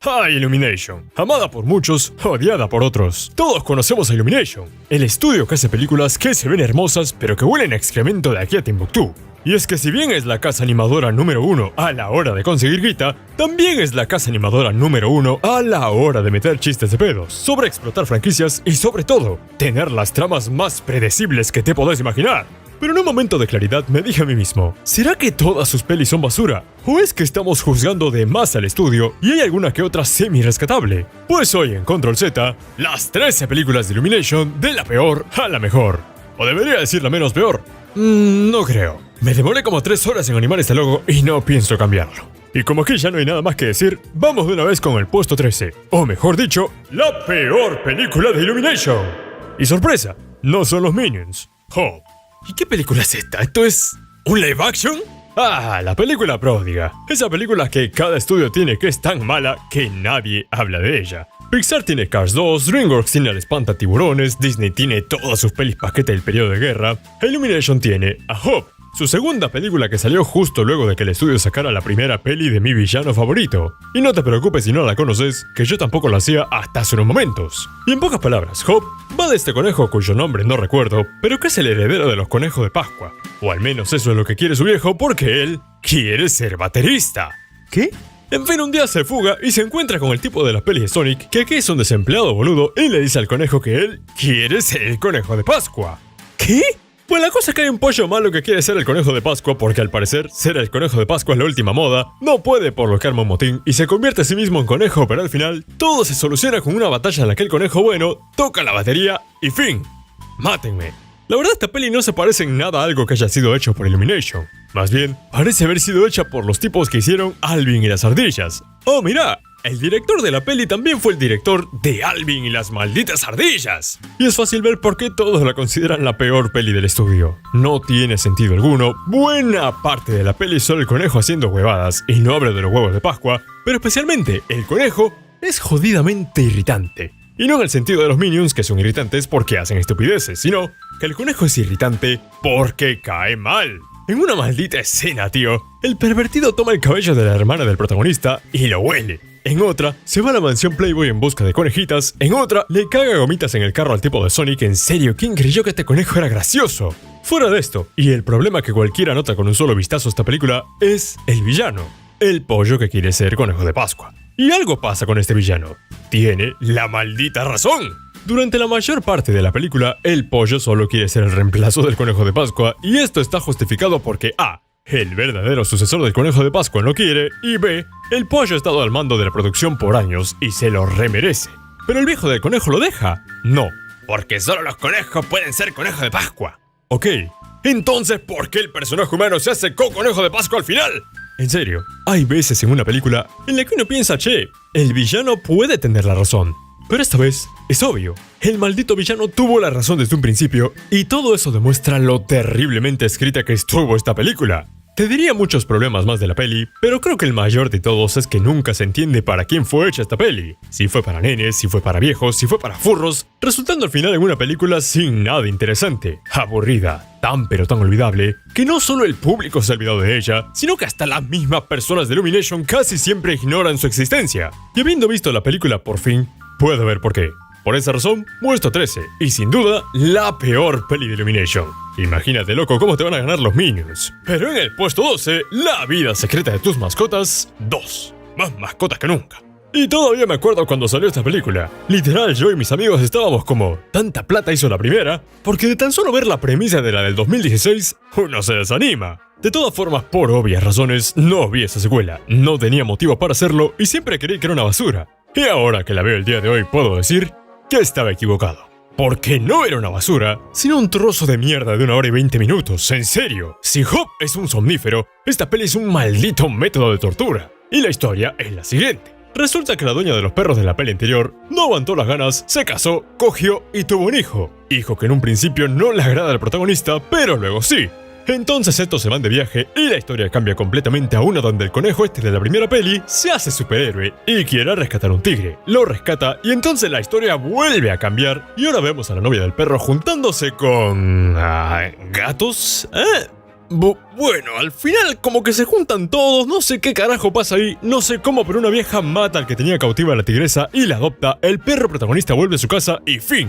¡Ay, Illumination! Amada por muchos, odiada por otros. Todos conocemos a Illumination, el estudio que hace películas que se ven hermosas pero que huelen a excremento de aquí a Timbuktu. Y es que si bien es la casa animadora número 1 a la hora de conseguir guita, también es la casa animadora número 1 a la hora de meter chistes de pedos, sobre explotar franquicias y sobre todo, tener las tramas más predecibles que te podés imaginar. Pero en un momento de claridad me dije a mí mismo, ¿será que todas sus pelis son basura? ¿O es que estamos juzgando de más al estudio y hay alguna que otra semi-rescatable? Pues hoy en Control Z, las 13 películas de Illumination de la peor a la mejor. ¿O debería decir la menos peor? No creo. Me demoré como 3 horas en animar este logo y no pienso cambiarlo. Y como aquí ya no hay nada más que decir, vamos de una vez con el puesto 13. O mejor dicho, la peor película de Illumination. Y sorpresa, no son los Minions. ¡Oh! ¿Y qué película es esta? ¿Esto es un live action? Ah, la película pródiga. Esa película que cada estudio tiene que es tan mala que nadie habla de ella. Pixar tiene Cars 2, DreamWorks tiene al Espantatiburones, Disney tiene todas sus pelis paquete del periodo de guerra, Illumination tiene a Hope, su segunda película que salió justo luego de que el estudio sacara la primera peli de mi villano favorito. Y no te preocupes si no la conoces, que yo tampoco la hacía hasta hace unos momentos. Y en pocas palabras, Hope va de este conejo cuyo nombre no recuerdo, pero que es el heredero de los conejos de Pascua. O al menos eso es lo que quiere su viejo porque él quiere ser baterista. ¿Qué? En fin, un día se fuga y se encuentra con el tipo de las pelis de Sonic, que aquí es un desempleado boludo y le dice al conejo que él quiere ser el conejo de Pascua. ¿Qué? Pues la cosa es que hay un pollo malo que quiere ser el conejo de Pascua porque al parecer ser el conejo de Pascua es la última moda, no puede por lo que arma un motín y se convierte a sí mismo en conejo, pero al final todo se soluciona con una batalla en la que el conejo bueno toca la batería y fin. Mátenme. La verdad esta peli no se parece en nada a algo que haya sido hecho por Illumination. Más bien, parece haber sido hecha por los tipos que hicieron Alvin y las ardillas. ¡Oh, mira! El director de la peli también fue el director de Alvin y las malditas ardillas. Y es fácil ver por qué todos la consideran la peor peli del estudio. No tiene sentido alguno. Buena parte de la peli es solo el conejo haciendo huevadas, y no hablo de los huevos de Pascua, pero especialmente el conejo es jodidamente irritante. Y no en el sentido de los Minions que son irritantes porque hacen estupideces, sino que el conejo es irritante porque cae mal. En una maldita escena, tío, el pervertido toma el cabello de la hermana del protagonista y lo huele. En otra, se va a la mansión Playboy en busca de conejitas. En otra, le caga gomitas en el carro al tipo de Sonic. En serio, ¿quién creyó que este conejo era gracioso? Fuera de esto, y el problema que cualquiera nota con un solo vistazo a esta película, es el villano. El pollo que quiere ser conejo de Pascua. Y algo pasa con este villano. Tiene la maldita razón. Durante la mayor parte de la película, el pollo solo quiere ser el reemplazo del conejo de Pascua, y esto está justificado porque A. El verdadero sucesor del conejo de Pascua no quiere, y B. El pollo ha estado al mando de la producción por años y se lo remerece. ¿Pero el viejo del conejo lo deja? No, porque solo los conejos pueden ser conejo de Pascua. Ok, entonces ¿por qué el personaje humano se hace co-conejo de Pascua al final? En serio, hay veces en una película en la que uno piensa, che, el villano puede tener la razón. Pero esta vez, es obvio, el maldito villano tuvo la razón desde un principio y todo eso demuestra lo terriblemente escrita que estuvo esta película. Te diría muchos problemas más de la peli, pero creo que el mayor de todos es que nunca se entiende para quién fue hecha esta peli. Si fue para nenes, si fue para viejos, si fue para furros, resultando al final en una película sin nada interesante, aburrida, tan pero tan olvidable, que no solo el público se ha olvidado de ella, sino que hasta las mismas personas de Illumination casi siempre ignoran su existencia. Y habiendo visto la película por fin, puedo ver por qué. Por esa razón, puesto 13, y sin duda, la peor peli de Illumination. Imagínate, loco, cómo te van a ganar los Minions. Pero en el puesto 12, La vida secreta de tus mascotas 2. Más mascotas que nunca. Y todavía me acuerdo cuando salió esta película. Literal, yo y mis amigos estábamos como, ¿tanta plata hizo la primera? Porque de tan solo ver la premisa de la del 2016, uno se desanima. De todas formas, por obvias razones, no vi esa secuela. No tenía motivo para hacerlo y siempre creí que era una basura. Y ahora que la veo el día de hoy, puedo decir que estaba equivocado. Porque no era una basura, sino un trozo de mierda de 1 hora y 20 minutos. En serio, si Hope es un somnífero, esta peli es un maldito método de tortura. Y la historia es la siguiente. Resulta que la dueña de los perros de la peli anterior no aguantó las ganas, se casó, cogió y tuvo un hijo. Hijo que en un principio no le agrada al protagonista, pero luego sí. Entonces estos se van de viaje y la historia cambia completamente a una donde el conejo este de la primera peli se hace superhéroe y quiere rescatar un tigre. Lo rescata y entonces la historia vuelve a cambiar y ahora vemos a la novia del perro juntándose con... ¿gatos? Bueno, al final como que se juntan todos, no sé qué carajo pasa ahí, no sé cómo, pero una vieja mata al que tenía cautiva a la tigresa y la adopta, el perro protagonista vuelve a su casa y fin.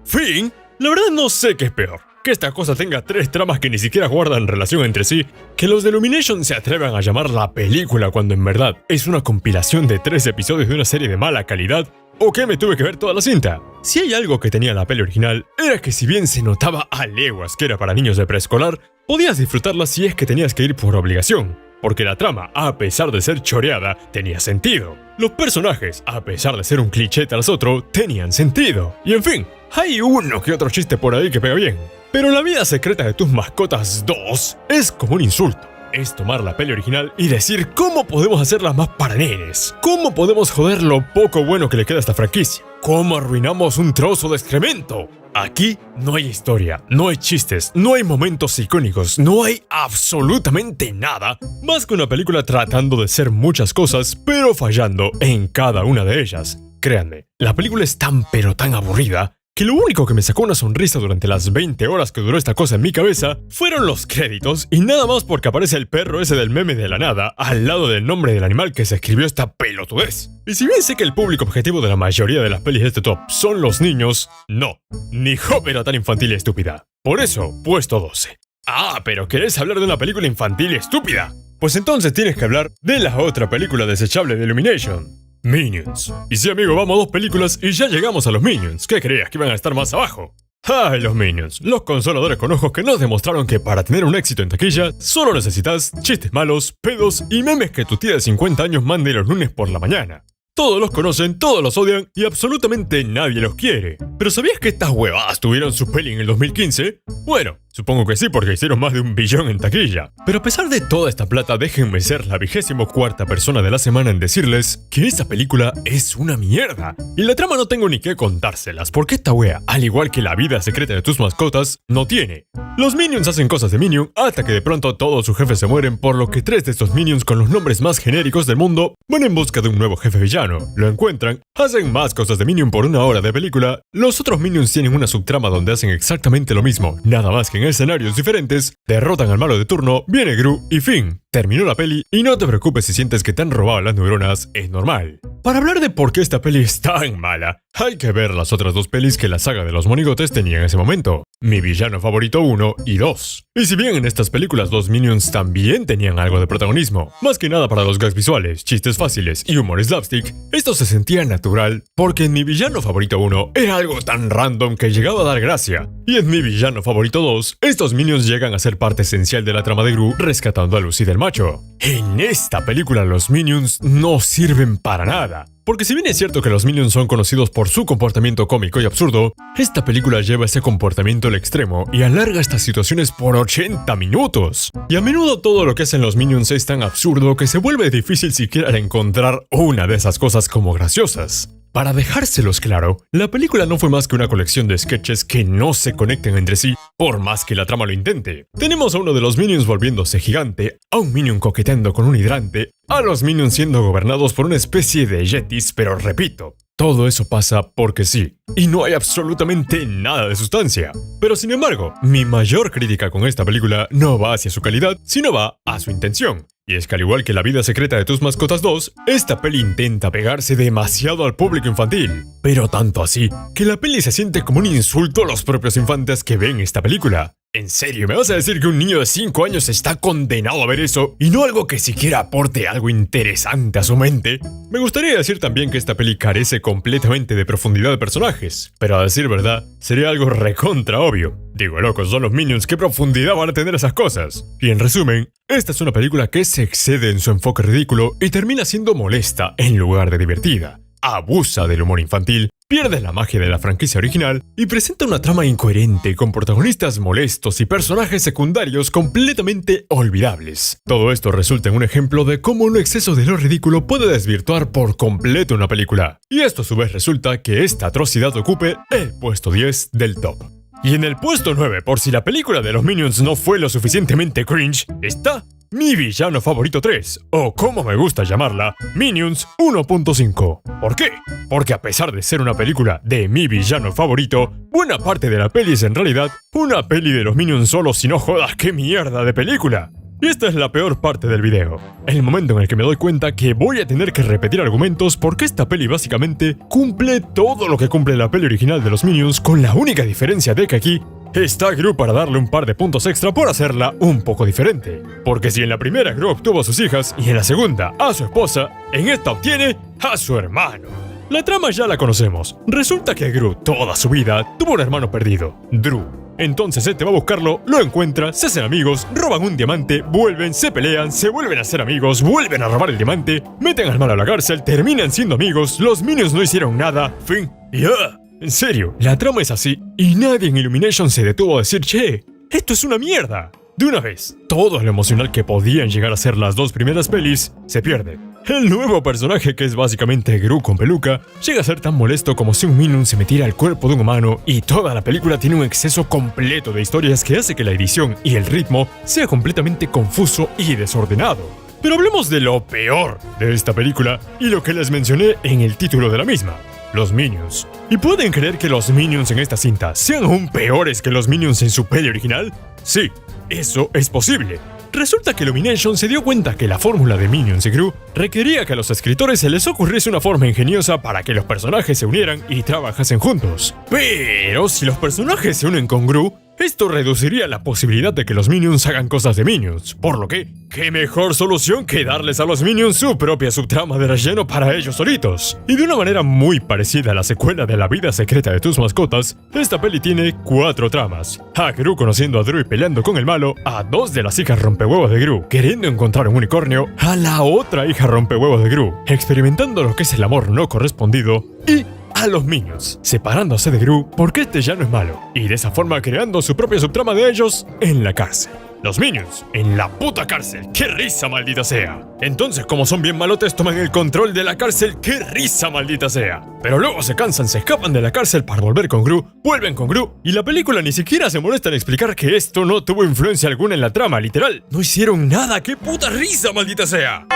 ¿Fin? La verdad no sé qué es peor. Que esta cosa tenga 3 tramas que ni siquiera guardan relación entre sí, que los de Illumination se atrevan a llamar la película cuando en verdad es una compilación de 3 episodios de una serie de mala calidad, o que me tuve que ver toda la cinta. Si hay algo que tenía la peli original, era que si bien se notaba a leguas que era para niños de preescolar, podías disfrutarla si es que tenías que ir por obligación, porque la trama, a pesar de ser choreada, tenía sentido. Los personajes, a pesar de ser un cliché tras otro, tenían sentido. Y en fin, hay uno que otro chiste por ahí que pega bien. Pero La vida secreta de tus mascotas 2 es como un insulto. Es tomar la peli original y decir cómo podemos hacerla más para nenes. Cómo podemos joder lo poco bueno que le queda a esta franquicia. Cómo arruinamos un trozo de excremento. Aquí no hay historia, no hay chistes, no hay momentos icónicos, no hay absolutamente nada más que una película tratando de ser muchas cosas, pero fallando en cada una de ellas. Créanme, la película es tan pero tan aburrida que lo único que me sacó una sonrisa durante las 20 horas que duró esta cosa en mi cabeza fueron los créditos y nada más porque aparece el perro ese del meme de la nada al lado del nombre del animal que se escribió esta pelotudez. Y si bien sé que el público objetivo de la mayoría de las pelis de este top son los niños, no, ni Hop era tan infantil y estúpida. Por eso, puesto 12. Ah, pero ¿querés hablar de una película infantil y estúpida? Pues entonces tienes que hablar de la otra película desechable de Illumination. Minions. Y sí, amigo, vamos 2 películas y ya llegamos a los Minions. ¿Qué creías que iban a estar más abajo? ¡Ay, los Minions! Los consoladores con ojos que nos demostraron que para tener un éxito en taquilla, solo necesitas chistes malos, pedos y memes que tu tía de 50 años mande los lunes por la mañana. Todos los conocen, todos los odian y absolutamente nadie los quiere. ¿Pero sabías que estas huevadas tuvieron su peli en el 2015? Bueno, supongo que sí porque hicieron más de 1 billón en taquilla. Pero a pesar de toda esta plata, déjenme ser la 24ª persona de la semana en decirles que esta película es una mierda. Y la trama no tengo ni que contárselas porque esta wea, al igual que la vida secreta de tus mascotas, no tiene. Los Minions hacen cosas de Minion hasta que de pronto todos sus jefes se mueren, por lo que 3 de estos Minions con los nombres más genéricos del mundo van en busca de un nuevo jefe villano. Lo encuentran, hacen más cosas de Minion por 1 hora de película. Los otros Minions tienen una subtrama donde hacen exactamente lo mismo, nada más que en escenarios diferentes, derrotan al malo de turno, viene Gru y fin. Terminó la peli y no te preocupes si sientes que te han robado las neuronas, es normal. Para hablar de por qué esta peli es tan mala, hay que ver las otras 2 pelis que la saga de los monigotes tenía en ese momento. Mi villano favorito 1 y 2. Y si bien en estas películas los Minions también tenían algo de protagonismo, más que nada para los gags visuales, chistes fáciles y humor slapstick, esto se sentía natural porque en Mi villano favorito 1 era algo tan random que llegaba a dar gracia. Y en Mi villano favorito 2, estos Minions llegan a ser parte esencial de la trama de Gru rescatando a Lucy del macho. En esta película los Minions no sirven para nada. Porque si bien es cierto que los Minions son conocidos por su comportamiento cómico y absurdo, esta película lleva ese comportamiento al extremo y alarga estas situaciones por 80 minutos. Y a menudo todo lo que hacen los Minions es tan absurdo que se vuelve difícil siquiera encontrar una de esas cosas como graciosas. Para dejárselos claro, la película no fue más que una colección de sketches que no se conectan entre sí, por más que la trama lo intente. Tenemos a uno de los Minions volviéndose gigante, a un Minion coqueteando con un hidrante, a los Minions siendo gobernados por una especie de yetis, pero repito, todo eso pasa porque sí, y no hay absolutamente nada de sustancia. Pero sin embargo, mi mayor crítica con esta película no va hacia su calidad, sino va a su intención. Y es que al igual que La vida secreta de tus mascotas 2, esta peli intenta pegarse demasiado al público infantil. Pero tanto así, que la peli se siente como un insulto a los propios infantes que ven esta película. ¿En serio me vas a decir que un niño de 5 años está condenado a ver eso y no algo que siquiera aporte algo interesante a su mente? Me gustaría decir también que esta peli carece completamente de profundidad de personajes, pero a decir verdad, sería algo recontra obvio. Digo, locos, son los Minions, ¿qué profundidad van a tener esas cosas? Y en resumen, esta es una película que se excede en su enfoque ridículo y termina siendo molesta en lugar de divertida. Abusa del humor infantil, pierde la magia de la franquicia original y presenta una trama incoherente con protagonistas molestos y personajes secundarios completamente olvidables. Todo esto resulta en un ejemplo de cómo un exceso de lo ridículo puede desvirtuar por completo una película. Y esto a su vez resulta que esta atrocidad ocupe el puesto 10 del top. Y en el puesto 9, por si la película de los Minions no fue lo suficientemente cringe, está Mi villano favorito 3, o como me gusta llamarla, Minions 1.5. ¿Por qué? Porque a pesar de ser una película de mi villano favorito, buena parte de la peli es en realidad una peli de los Minions solos, si no jodas, qué mierda de película. Y esta es la peor parte del video, el momento en el que me doy cuenta que voy a tener que repetir argumentos porque esta peli básicamente cumple todo lo que cumple la peli original de los Minions, con la única diferencia de que aquí está Gru para darle un par de puntos extra por hacerla un poco diferente. Porque si en la primera Gru obtuvo a sus hijas y en la segunda a su esposa, en esta obtiene a su hermano. La trama ya la conocemos. Resulta que Gru toda su vida tuvo un hermano perdido, Drew. Entonces este va a buscarlo, lo encuentra, se hacen amigos, roban un diamante, vuelven, se pelean, se vuelven a ser amigos, vuelven a robar el diamante, meten al malo a la cárcel, terminan siendo amigos, los Minions no hicieron nada, fin. ¡Ya! En serio, la trama es así, y nadie en Illumination se detuvo a decir, che, esto es una mierda. De una vez, todo lo emocional que podían llegar a ser las dos primeras pelis se pierde. El nuevo personaje, que es básicamente Gru con peluca, llega a ser tan molesto como si un Minion se metiera al cuerpo de un humano, y toda la película tiene un exceso completo de historias que hace que la edición y el ritmo sea completamente confuso y desordenado. Pero hablemos de lo peor de esta película y lo que les mencioné en el título de la misma. Los Minions. ¿Y pueden creer que los Minions en esta cinta sean aún peores que los Minions en su peli original? Sí, eso es posible. Resulta que Illumination se dio cuenta que la fórmula de Minions y Gru requería que a los escritores se les ocurriese una forma ingeniosa para que los personajes se unieran y trabajasen juntos. Pero si los personajes se unen con Gru, esto reduciría la posibilidad de que los Minions hagan cosas de Minions, por lo que, ¿qué mejor solución que darles a los Minions su propia subtrama de relleno para ellos solitos? Y de una manera muy parecida a la secuela de La vida secreta de tus mascotas, esta peli tiene 4 tramas. A Gru conociendo a Drew y peleando con el malo, a 2 de las hijas rompehuevos de Gru queriendo encontrar un unicornio, a la otra hija rompehuevos de Gru experimentando lo que es el amor no correspondido, y a los Minions, separándose de Gru porque este ya no es malo, y de esa forma creando su propia subtrama de ellos en la cárcel. Los Minions, en la puta cárcel, ¡qué risa maldita sea! Entonces, como son bien malotes, toman el control de la cárcel, ¡qué risa maldita sea! Pero luego se cansan, se escapan de la cárcel para volver con Gru, vuelven con Gru, y la película ni siquiera se molesta en explicar que esto no tuvo influencia alguna en la trama, literal. No hicieron nada, ¡qué puta risa maldita sea!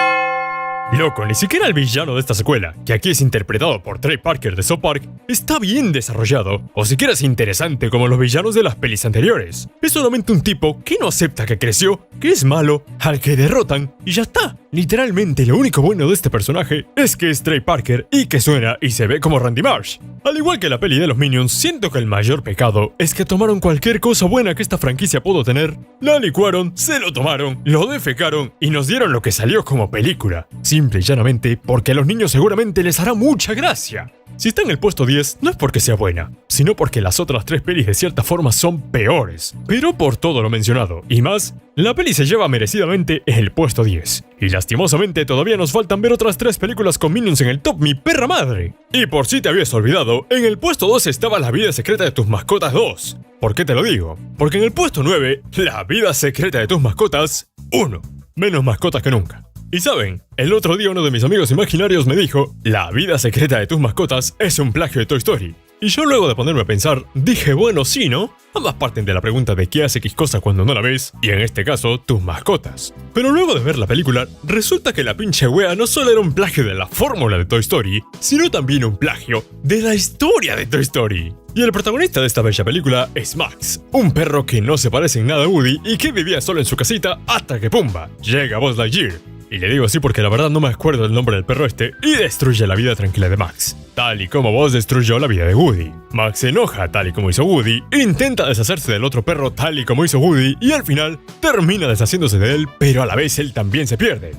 Loco, ni siquiera el villano de esta secuela, que aquí es interpretado por Trey Parker de South Park, está bien desarrollado, o siquiera es interesante como los villanos de las pelis anteriores. Es solamente un tipo que no acepta que creció, que es malo, al que derrotan, y ya está. Literalmente lo único bueno de este personaje es que es Trey Parker y que suena y se ve como Randy Marsh. Al igual que la peli de los Minions, siento que el mayor pecado es que tomaron cualquier cosa buena que esta franquicia pudo tener, la licuaron, se lo tomaron, lo defecaron y nos dieron lo que salió como película. Simple y llanamente porque a los niños seguramente les hará mucha gracia. Si está en el puesto 10, no es porque sea buena, sino porque las otras 3 pelis de cierta forma son peores. Pero por todo lo mencionado y más, la peli se lleva merecidamente el puesto 10. Y lastimosamente todavía nos faltan ver otras 3 películas con Minions en el top, mi perra madre. Y por si te habías olvidado, en el puesto 2 estaba La vida secreta de tus mascotas 2. ¿Por qué te lo digo? Porque en el puesto 9, La vida secreta de tus mascotas 1. Menos mascotas que nunca. Y saben, el otro día uno de mis amigos imaginarios me dijo, La vida secreta de tus mascotas es un plagio de Toy Story. Y yo luego de ponerme a pensar, dije, bueno, sí, ¿no? Ambas parten de la pregunta de qué hace X cosa cuando no la ves, y en este caso, tus mascotas. Pero luego de ver la película, resulta que la pinche wea no solo era un plagio de la fórmula de Toy Story, sino también un plagio de la historia de Toy Story. Y el protagonista de esta bella película es Max, un perro que no se parece en nada a Woody y que vivía solo en su casita hasta que pumba, llega Buzz Lightyear. Y le digo así porque la verdad no me acuerdo el nombre del perro este, y destruye la vida tranquila de Max, tal y como Buzz destruyó la vida de Woody. Max se enoja tal y como hizo Woody, intenta deshacerse del otro perro tal y como hizo Woody, y al final termina deshaciéndose de él, pero a la vez él también se pierde.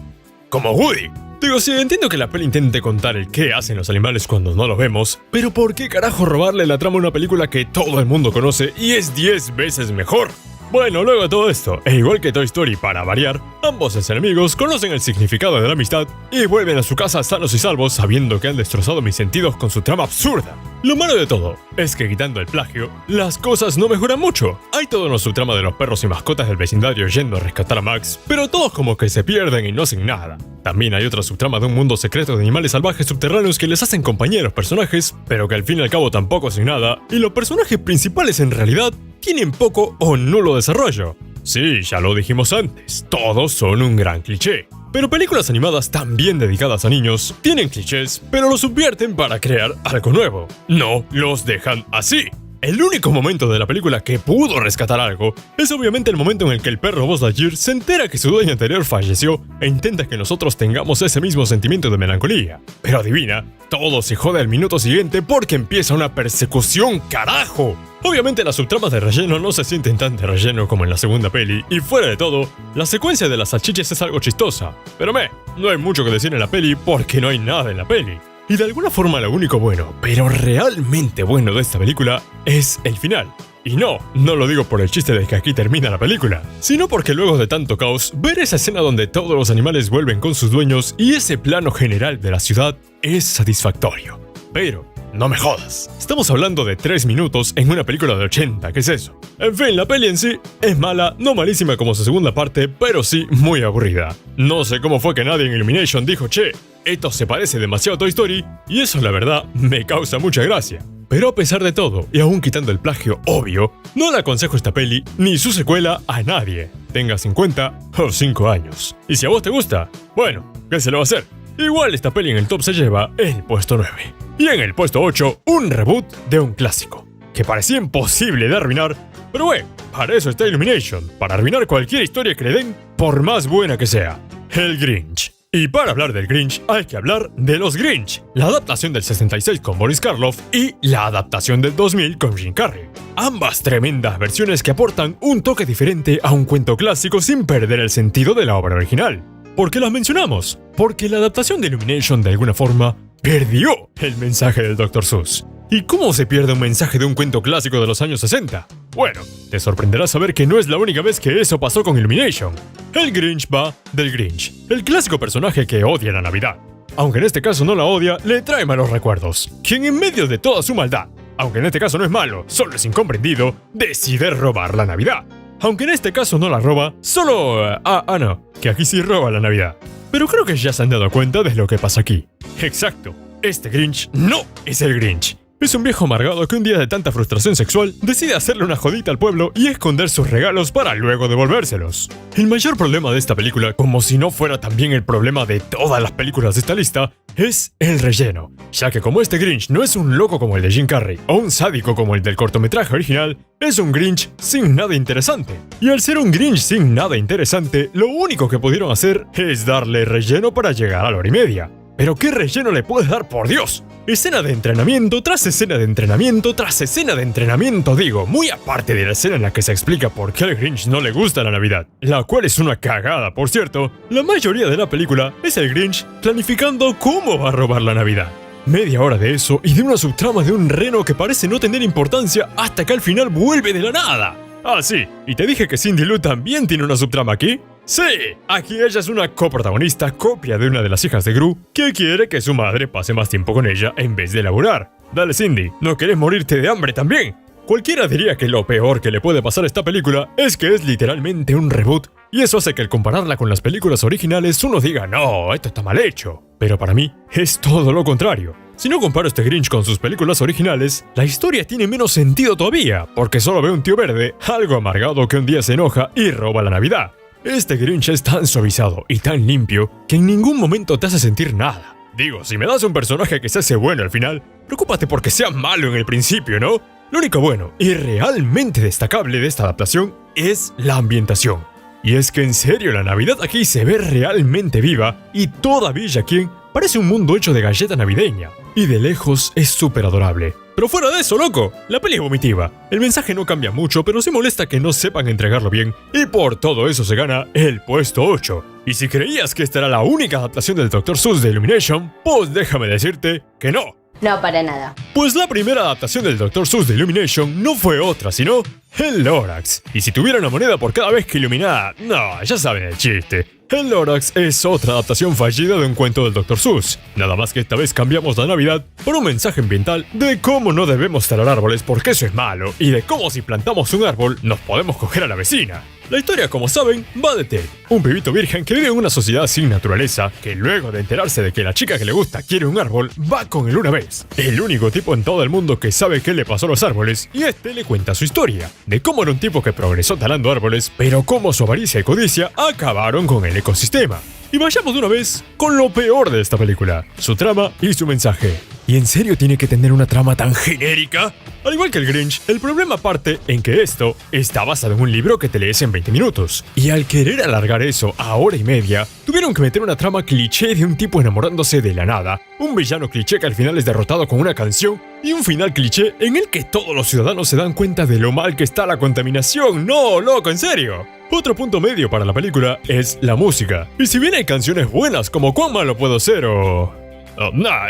Como Woody. Digo, sí, entiendo que la peli intente contar el qué hacen los animales cuando no los vemos, pero ¿por qué carajo robarle la trama a una película que todo el mundo conoce y es 10 veces mejor? Bueno, luego de todo esto, e igual que Toy Story para variar, ambos enemigos conocen el significado de la amistad y vuelven a su casa sanos y salvos sabiendo que han destrozado mis sentidos con su trama absurda. Lo malo de todo es que quitando el plagio, las cosas no mejoran mucho. Hay toda una subtrama de los perros y mascotas del vecindario yendo a rescatar a Max, pero todos como que se pierden y no hacen nada. También hay otra subtrama de un mundo secreto de animales salvajes subterráneos que les hacen compañía a los personajes, pero que al fin y al cabo tampoco hacen nada, y los personajes principales en realidad tienen poco o nulo desarrollo. Sí, ya lo dijimos antes, todos son un gran cliché. Pero películas animadas también dedicadas a niños tienen clichés, pero los subvierten para crear algo nuevo. No los dejan así. El único momento de la película que pudo rescatar algo es obviamente el momento en el que el perro Buzz Lightyear se entera que su dueño anterior falleció e intenta que nosotros tengamos ese mismo sentimiento de melancolía. Pero adivina, todo se jode al minuto siguiente porque empieza una persecución, carajo. Obviamente las subtramas de relleno no se sienten tan de relleno como en la segunda peli, y fuera de todo, la secuencia de las salchichas es algo chistosa. Pero no hay mucho que decir en la peli porque no hay nada en la peli. Y de alguna forma lo único bueno, pero realmente bueno de esta película, es el final. Y no lo digo por el chiste de que aquí termina la película, sino porque luego de tanto caos, ver esa escena donde todos los animales vuelven con sus dueños y ese plano general de la ciudad es satisfactorio. Pero no me jodas, estamos hablando de 3 minutos en una película de 80, ¿qué es eso? En fin, la peli en sí es mala, no malísima como su segunda parte, pero sí muy aburrida. No sé cómo fue que nadie en Illumination dijo, che, esto se parece demasiado a Toy Story, y eso la verdad me causa mucha gracia. Pero a pesar de todo, y aún quitando el plagio obvio, no le aconsejo esta peli ni su secuela a nadie, tenga 50 o 5 años. Y si a vos te gusta, bueno, ¿qué se le va a hacer? Igual esta peli en el top se lleva el puesto 9. Y en el puesto 8, un reboot de un clásico, que parecía imposible de arruinar, pero para eso está Illumination, para arruinar cualquier historia que le den, por más buena que sea. El Grinch. Y para hablar del Grinch, hay que hablar de los Grinch, la adaptación del 66 con Boris Karloff y la adaptación del 2000 con Jim Carrey. Ambas tremendas versiones que aportan un toque diferente a un cuento clásico sin perder el sentido de la obra original. ¿Por qué las mencionamos? Porque la adaptación de Illumination de alguna forma perdió el mensaje del Dr. Seuss. ¿Y cómo se pierde un mensaje de un cuento clásico de los años 60? Bueno, te sorprenderá saber que no es la única vez que eso pasó con Illumination. El Grinch va del Grinch, el clásico personaje que odia la Navidad. Aunque en este caso no la odia, le trae malos recuerdos. Quien en medio de toda su maldad, aunque en este caso no es malo, solo es incomprendido, decide robar la Navidad. Aunque en este caso no la roba, solo... no, que aquí sí roba la Navidad. Pero creo que ya se han dado cuenta de lo que pasa aquí. Exacto, este Grinch no es el Grinch. Es un viejo amargado que un día de tanta frustración sexual decide hacerle una jodita al pueblo y esconder sus regalos para luego devolvérselos. El mayor problema de esta película, como si no fuera también el problema de todas las películas de esta lista, es el relleno, ya que como este Grinch no es un loco como el de Jim Carrey o un sádico como el del cortometraje original, es un Grinch sin nada interesante. Y al ser un Grinch sin nada interesante, lo único que pudieron hacer es darle relleno para llegar a la hora y media. ¿Pero qué relleno le puedes dar, por Dios? Escena de entrenamiento tras escena de entrenamiento tras escena de entrenamiento, digo, muy aparte de la escena en la que se explica por qué al Grinch no le gusta la Navidad, la cual es una cagada, por cierto. La mayoría de la película es el Grinch planificando cómo va a robar la Navidad. Media hora de eso y de una subtrama de un reno que parece no tener importancia hasta que al final vuelve de la nada. Ah, sí, y te dije que Cindy Lou también tiene una subtrama aquí. Sí, aquí ella es una coprotagonista, copia de una de las hijas de Gru, que quiere que su madre pase más tiempo con ella en vez de laburar. Dale, Cindy, ¿no querés morirte de hambre también? Cualquiera diría que lo peor que le puede pasar a esta película es que es literalmente un reboot, y eso hace que al compararla con las películas originales uno diga, no, esto está mal hecho. Pero para mí, es todo lo contrario. Si no comparo este Grinch con sus películas originales, la historia tiene menos sentido todavía, porque solo ve un tío verde, algo amargado que un día se enoja y roba la Navidad. Este Grinch es tan suavizado y tan limpio que en ningún momento te hace sentir nada. Digo, si me das un personaje que se hace bueno al final, preocúpate porque sea malo en el principio, ¿no? Lo único bueno y realmente destacable de esta adaptación es la ambientación. Y es que en serio la Navidad aquí se ve realmente viva y toda Villa King parece un mundo hecho de galleta navideña. Y de lejos es súper adorable. Pero fuera de eso, loco, la peli es vomitiva. El mensaje no cambia mucho, pero sí molesta que no sepan entregarlo bien. Y por todo eso se gana el puesto 8. Y si creías que esta era la única adaptación del Dr. Seuss de Illumination, pues déjame decirte que no. No, para nada. Pues la primera adaptación del Dr. Seuss de Illumination no fue otra, sino el Lorax. Y si tuviera una moneda por cada vez que iluminara, no, ya saben el chiste. El Lorax es otra adaptación fallida de un cuento del Dr. Seuss. Nada más que esta vez cambiamos la Navidad por un mensaje ambiental de cómo no debemos talar árboles porque eso es malo y de cómo si plantamos un árbol nos podemos coger a la vecina. La historia, como saben, va de Ted, un pibito virgen que vive en una sociedad sin naturaleza, que luego de enterarse de que la chica que le gusta quiere un árbol, va con él una vez. El único tipo en todo el mundo que sabe qué le pasó a los árboles, y este le cuenta su historia, de cómo era un tipo que progresó talando árboles, pero cómo su avaricia y codicia acabaron con el ecosistema. Y vayamos de una vez con lo peor de esta película, su trama y su mensaje. ¿Y en serio tiene que tener una trama tan genérica? Al igual que el Grinch, el problema parte en que esto está basado en un libro que te lees en 20 minutos. Y al querer alargar eso a hora y media, tuvieron que meter una trama cliché de un tipo enamorándose de la nada, un villano cliché que al final es derrotado con una canción, y un final cliché en el que todos los ciudadanos se dan cuenta de lo mal que está la contaminación. ¡No, loco, en serio! Otro punto medio para la película es la música. Y si bien hay canciones buenas como ¿Cuán malo puedo ser? O...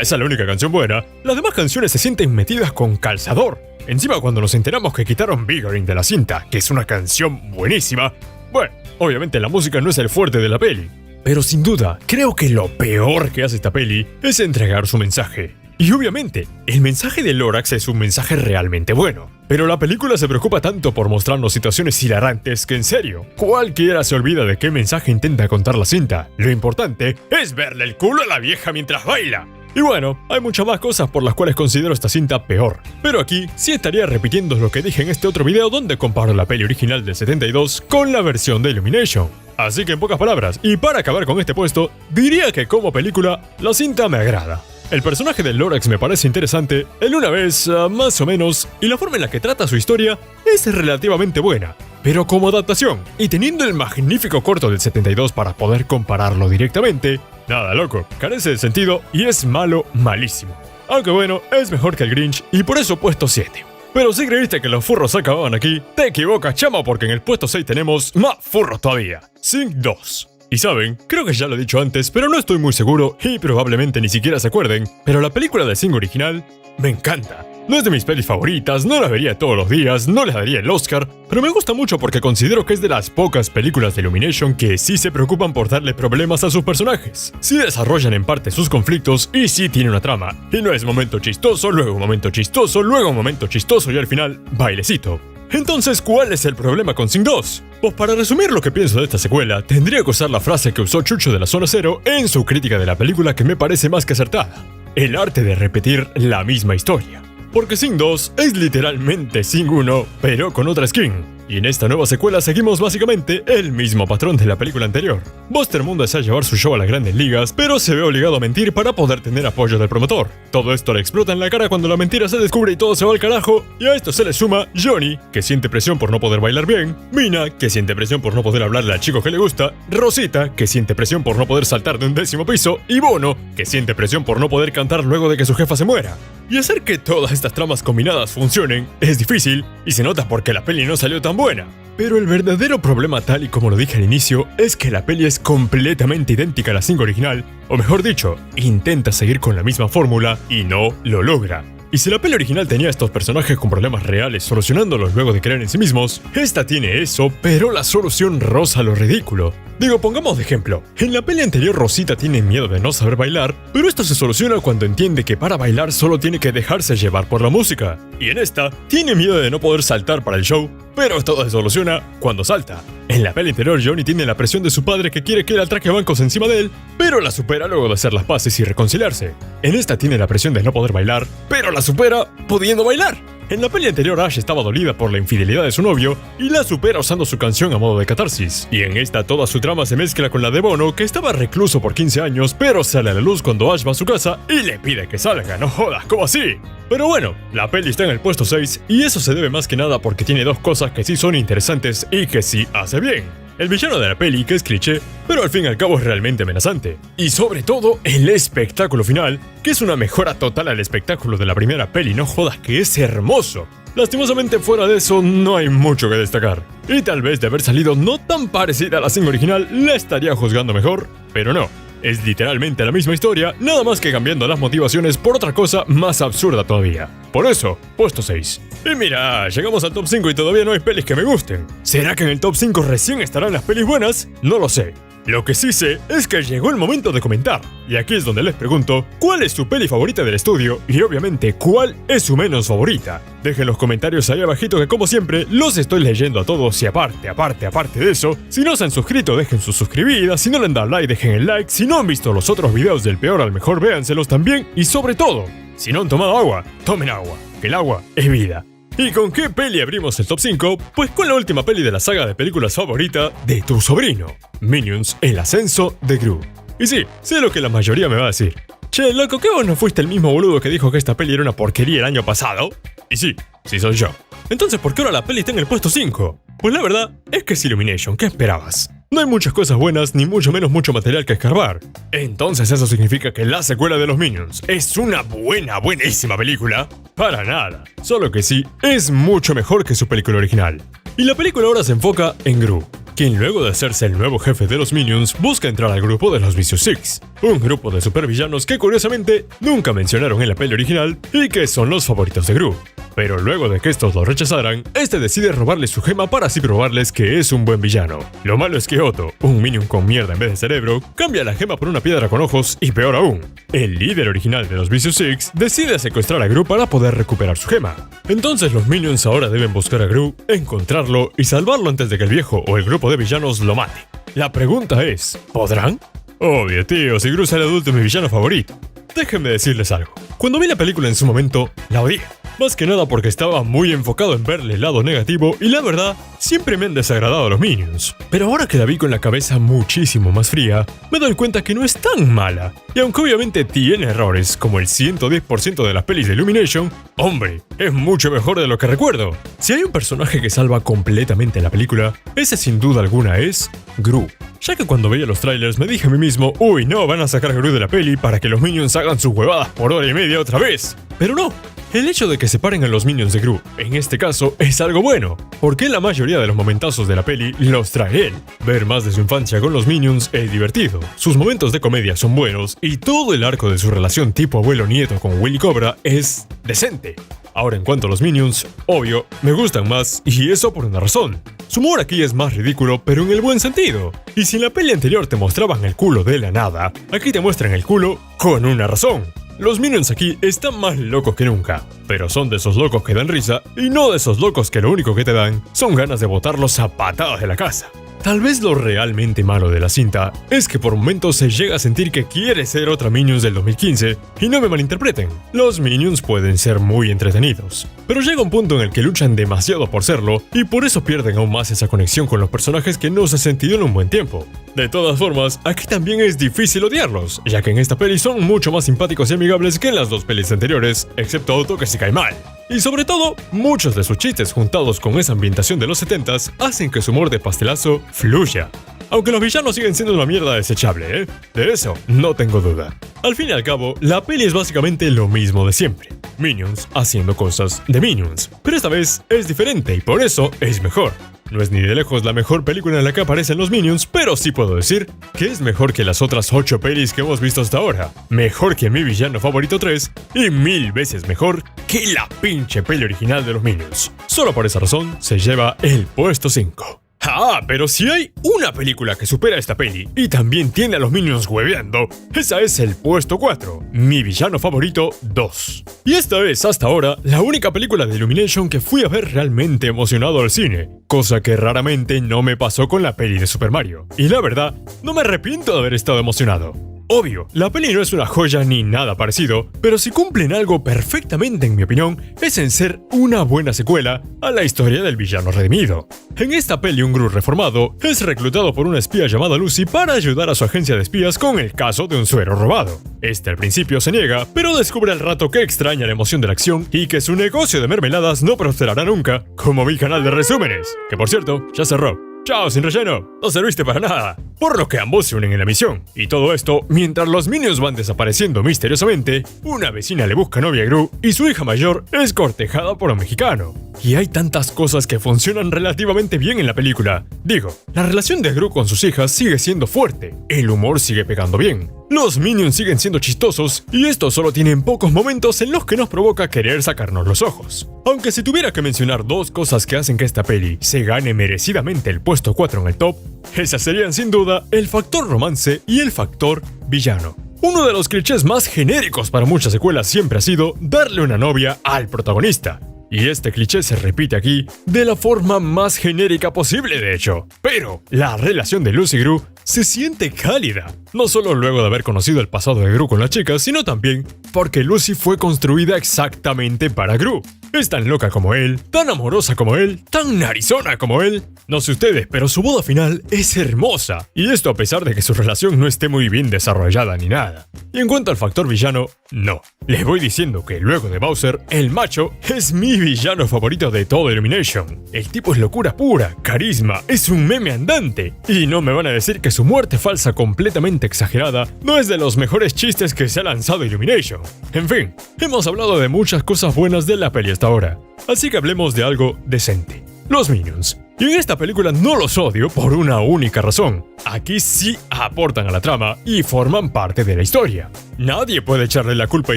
esa es la única canción buena. Las demás canciones se sienten metidas con calzador. Encima cuando nos enteramos que quitaron Biggering de la cinta, que es una canción buenísima, bueno, obviamente la música no es el fuerte de la peli. Pero sin duda, creo que lo peor que hace esta peli es entregar su mensaje. Y obviamente, el mensaje de Lorax es un mensaje realmente bueno. Pero la película se preocupa tanto por mostrarnos situaciones hilarantes que en serio, cualquiera se olvida de qué mensaje intenta contar la cinta. Lo importante es verle el culo a la vieja mientras baila. Y bueno, hay muchas más cosas por las cuales considero esta cinta peor. Pero aquí sí estaría repitiendo lo que dije en este otro video donde comparo la peli original del 72 con la versión de Illumination. Así que en pocas palabras, y para acabar con este puesto, diría que como película, la cinta me agrada. El personaje de Lorax me parece interesante, el una vez, más o menos, y la forma en la que trata su historia es relativamente buena. Pero como adaptación, y teniendo el magnífico corto del 72 para poder compararlo directamente, nada loco, carece de sentido y es malo, malísimo. Aunque bueno, es mejor que el Grinch y por eso puesto 7. Pero si creíste que los furros acababan aquí, te equivocas, chamo, porque en el puesto 6 tenemos más furros todavía. Sing 2. Y saben, creo que ya lo he dicho antes, pero no estoy muy seguro y probablemente ni siquiera se acuerden, pero la película de Sing original me encanta. No es de mis pelis favoritas, no la vería todos los días, no les daría el Oscar, pero me gusta mucho porque considero que es de las pocas películas de Illumination que sí se preocupan por darle problemas a sus personajes. Sí desarrollan en parte sus conflictos y sí tiene una trama. Y no es momento chistoso, luego un momento chistoso, luego un momento chistoso y al final, bailecito. Entonces, ¿cuál es el problema con Sing 2? Pues para resumir lo que pienso de esta secuela, tendría que usar la frase que usó Chucho de la Zona Cero en su crítica de la película que me parece más que acertada. El arte de repetir la misma historia. Porque Sing 2 es literalmente Sing 1, pero con otra skin. Y en esta nueva secuela seguimos básicamente el mismo patrón de la película anterior. Buster Moon desea llevar su show a las grandes ligas, pero se ve obligado a mentir para poder tener apoyo del promotor. Todo esto le explota en la cara cuando la mentira se descubre y todo se va al carajo. Y a esto se le suma Johnny, que siente presión por no poder bailar bien, Mina, que siente presión por no poder hablarle al chico que le gusta, Rosita, que siente presión por no poder saltar de un 10º piso, y Bono, que siente presión por no poder cantar luego de que su jefa se muera. Y hacer que todas estas tramas combinadas funcionen es difícil, y se nota porque la peli no salió tan buena. Pero el verdadero problema, tal y como lo dije al inicio, es que la peli es completamente idéntica a la Sing original, o mejor dicho, intenta seguir con la misma fórmula y no lo logra. Y si la peli original tenía estos personajes con problemas reales solucionándolos luego de creer en sí mismos, esta tiene eso, pero la solución roza lo ridículo. Digo, pongamos de ejemplo, en la peli anterior Rosita tiene miedo de no saber bailar, pero esto se soluciona cuando entiende que para bailar solo tiene que dejarse llevar por la música. Y en esta, tiene miedo de no poder saltar para el show, pero todo se soluciona cuando salta. En la peli anterior Johnny tiene la presión de su padre que quiere que él atraque bancos encima de él, pero la supera luego de hacer las paces y reconciliarse. En esta tiene la presión de no poder bailar, pero la supera pudiendo bailar. En la peli anterior Ash estaba dolida por la infidelidad de su novio y la supera usando su canción a modo de catarsis. Y en esta toda su trama se mezcla con la de Bono, que estaba recluso por 15 años, pero sale a la luz cuando Ash va a su casa y le pide que salga. No jodas, ¿cómo así? Pero bueno, la peli está en el puesto 6 y eso se debe más que nada porque tiene dos cosas que sí son interesantes y que sí hace bien. El villano de la peli, que es cliché, pero al fin y al cabo es realmente amenazante. Y sobre todo, el espectáculo final, que es una mejora total al espectáculo de la primera peli, no jodas que es hermoso. Lastimosamente fuera de eso no hay mucho que destacar. Y tal vez de haber salido no tan parecida a la Sing original, la estaría juzgando mejor, pero no. Es literalmente la misma historia, nada más que cambiando las motivaciones por otra cosa más absurda todavía. Por eso, puesto 6. Y mira, llegamos al top 5 y todavía no hay pelis que me gusten. ¿Será que en el top 5 recién estarán las pelis buenas? No lo sé. Lo que sí sé es que llegó el momento de comentar, y aquí es donde les pregunto, ¿cuál es su peli favorita del estudio? Y obviamente, ¿cuál es su menos favorita? Dejen los comentarios ahí abajito que como siempre, los estoy leyendo a todos y aparte de eso, si no se han suscrito dejen su suscribida, si no le han dado like dejen el like, si no han visto los otros videos del peor al mejor véanselos también, y sobre todo, si no han tomado agua, tomen agua, que el agua es vida. ¿Y con qué peli abrimos el top 5? Pues con la última peli de la saga de películas favorita de tu sobrino, Minions, el ascenso de Gru. Y sí, sé lo que la mayoría me va a decir. Che, loco, ¿qué vos no fuiste el mismo boludo que dijo que esta peli era una porquería el año pasado? Y sí soy yo. Entonces, ¿por qué ahora la peli está en el puesto 5? Pues la verdad es que es Illumination, ¿qué esperabas? No hay muchas cosas buenas, ni mucho menos mucho material que escarbar. Entonces eso significa que la secuela de los Minions es una buenísima película. Para nada. Solo que sí, es mucho mejor que su película original. Y la película ahora se enfoca en Gru, quien luego de hacerse el nuevo jefe de los Minions busca entrar al grupo de los Vicious Six, un grupo de supervillanos que curiosamente nunca mencionaron en la peli original y que son los favoritos de Gru. Pero luego de que estos lo rechazaran, este decide robarles su gema para así probarles que es un buen villano. Lo malo es que Otto, un Minion con mierda en vez de cerebro, cambia la gema por una piedra con ojos y peor aún, el líder original de los Vicious Six decide secuestrar a Gru para poder recuperar su gema. Entonces los Minions ahora deben buscar a Gru, encontrarlo y salvarlo antes de que el viejo o el grupo de villanos lo mate. La pregunta es, ¿podrán? Obvio, tío, si Gru sale adulto es mi villano favorito. Déjenme decirles algo. Cuando vi la película en su momento, la odié. Más que nada porque estaba muy enfocado en verle el lado negativo y la verdad, siempre me han desagradado los Minions. Pero ahora que la vi con la cabeza muchísimo más fría, me doy cuenta que no es tan mala. Y aunque obviamente tiene errores, como el 110% de las pelis de Illumination, hombre, es mucho mejor de lo que recuerdo. Si hay un personaje que salva completamente la película, ese sin duda alguna es Gru. Ya que cuando veía los trailers me dije a mí mismo, uy no, van a sacar a Gru de la peli para que los Minions hagan sus huevadas por hora y media otra vez. Pero no. El hecho de que separen a los Minions de Gru, en este caso, es algo bueno, porque la mayoría de los momentazos de la peli los trae él. Ver más de su infancia con los Minions es divertido, sus momentos de comedia son buenos, y todo el arco de su relación tipo abuelo-nieto con Willy Cobra es decente. Ahora en cuanto a los Minions, obvio, me gustan más, y eso por una razón. Su humor aquí es más ridículo, pero en el buen sentido. Y si en la peli anterior te mostraban el culo de la nada, aquí te muestran el culo con una razón. Los Minions aquí están más locos que nunca, pero son de esos locos que dan risa y no de esos locos que lo único que te dan son ganas de botarlos a patadas de la casa. Tal vez lo realmente malo de la cinta es que por momentos se llega a sentir que quiere ser otra Minions del 2015, y no me malinterpreten, los Minions pueden ser muy entretenidos, pero llega un punto en el que luchan demasiado por serlo y por eso pierden aún más esa conexión con los personajes que no se ha sentido en un buen tiempo. De todas formas, aquí también es difícil odiarlos, ya que en esta peli son mucho más simpáticos y amigables que en las dos pelis anteriores, excepto Otto que se cae mal. Y sobre todo, muchos de sus chistes juntados con esa ambientación de los 70s hacen que su humor de pastelazo fluya. Aunque los villanos siguen siendo una mierda desechable, de eso no tengo duda. Al fin y al cabo, la peli es básicamente lo mismo de siempre. Minions haciendo cosas de Minions, pero esta vez es diferente y por eso es mejor. No es ni de lejos la mejor película en la que aparecen los Minions, pero sí puedo decir que es mejor que las otras 8 pelis que hemos visto hasta ahora. Mejor que mi villano favorito 3 y 1000 veces mejor que la pinche peli original de los Minions. Solo por esa razón se lleva el puesto 5. Ah, pero si hay una película que supera esta peli y también tiene a los Minions hueveando, esa es el puesto 4, mi villano favorito 2. Y esta es, hasta ahora, la única película de Illumination que fui a ver realmente emocionado al cine, cosa que raramente no me pasó con la peli de Super Mario. Y la verdad, no me arrepiento de haber estado emocionado. Obvio, la peli no es una joya ni nada parecido, pero si cumplen algo perfectamente en mi opinión, es en ser una buena secuela a la historia del villano redimido. En esta peli un Gru reformado es reclutado por una espía llamada Lucy para ayudar a su agencia de espías con el caso de un suero robado. Este al principio se niega, pero descubre al rato que extraña la emoción de la acción y que su negocio de mermeladas no prosperará nunca, como mi canal de resúmenes, que por cierto, ya cerró. ¡Chao, sin relleno! No serviste para nada. Por lo que ambos se unen en la misión. Y todo esto, mientras los Minions van desapareciendo misteriosamente, una vecina le busca novia a Gru y su hija mayor es cortejada por un mexicano. Y hay tantas cosas que funcionan relativamente bien en la película. Digo, la relación de Gru con sus hijas sigue siendo fuerte, el humor sigue pegando bien. Los Minions siguen siendo chistosos y estos solo tienen pocos momentos en los que nos provoca querer sacarnos los ojos. Aunque si tuviera que mencionar dos cosas que hacen que esta peli se gane merecidamente el puesto 4 en el top, esas serían sin duda el factor romance y el factor villano. Uno de los clichés más genéricos para muchas secuelas siempre ha sido darle una novia al protagonista. Y este cliché se repite aquí de la forma más genérica posible, de hecho. Pero la relación de Lucy y Gru se siente cálida. No solo luego de haber conocido el pasado de Gru con las chicas, sino también porque Lucy fue construida exactamente para Gru. Es tan loca como él, tan amorosa como él, tan narizona como él. No sé ustedes, pero su boda final es hermosa. Y esto a pesar de que su relación no esté muy bien desarrollada ni nada. Y en cuanto al factor villano, no. Les voy diciendo que luego de Bowser, el macho es mi villano favorito de todo Illumination. El tipo es locura pura, carisma, es un meme andante. Y no me van a decir que su muerte falsa completamente exagerada no es de los mejores chistes que se ha lanzado Illumination. En fin, hemos hablado de muchas cosas buenas de la peli hasta ahora. Así que hablemos de algo decente. Los Minions. Y en esta película no los odio por una única razón. Aquí sí aportan a la trama y forman parte de la historia. Nadie puede echarle la culpa a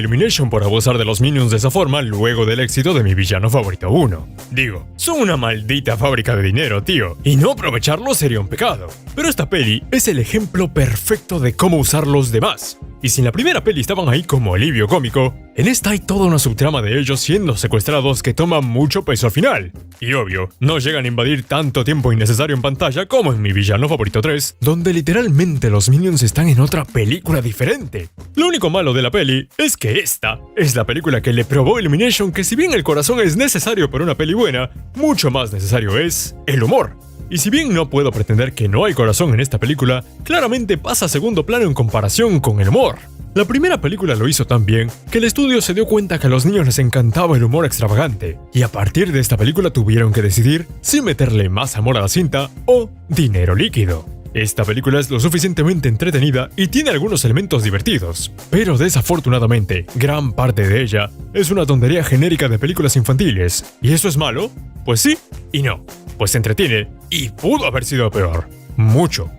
Illumination por abusar de los Minions de esa forma luego del éxito de mi villano favorito 1. Digo, son una maldita fábrica de dinero, tío, y no aprovecharlo sería un pecado. Pero esta peli es el ejemplo perfecto de cómo usar los demás. Y si en la primera peli estaban ahí como alivio cómico, en esta hay toda una subtrama de ellos siendo secuestrados que toma mucho peso al final. Y obvio, no llegan a invadir tanto tiempo innecesario en pantalla como en mi villano favorito 3, donde literalmente los Minions están en otra película diferente. Lo único malo de la peli es que esta es la película que le probó Illumination que si bien el corazón es necesario para una peli buena, mucho más necesario es el humor. Y si bien no puedo pretender que no hay corazón en esta película, claramente pasa a segundo plano en comparación con el humor. La primera película lo hizo tan bien que el estudio se dio cuenta que a los niños les encantaba el humor extravagante, y a partir de esta película tuvieron que decidir si meterle más amor a la cinta o dinero líquido. Esta película es lo suficientemente entretenida y tiene algunos elementos divertidos, pero desafortunadamente, gran parte de ella es una tontería genérica de películas infantiles. ¿Y eso es malo? Pues sí y no. Pues se entretiene y pudo haber sido peor. Mucho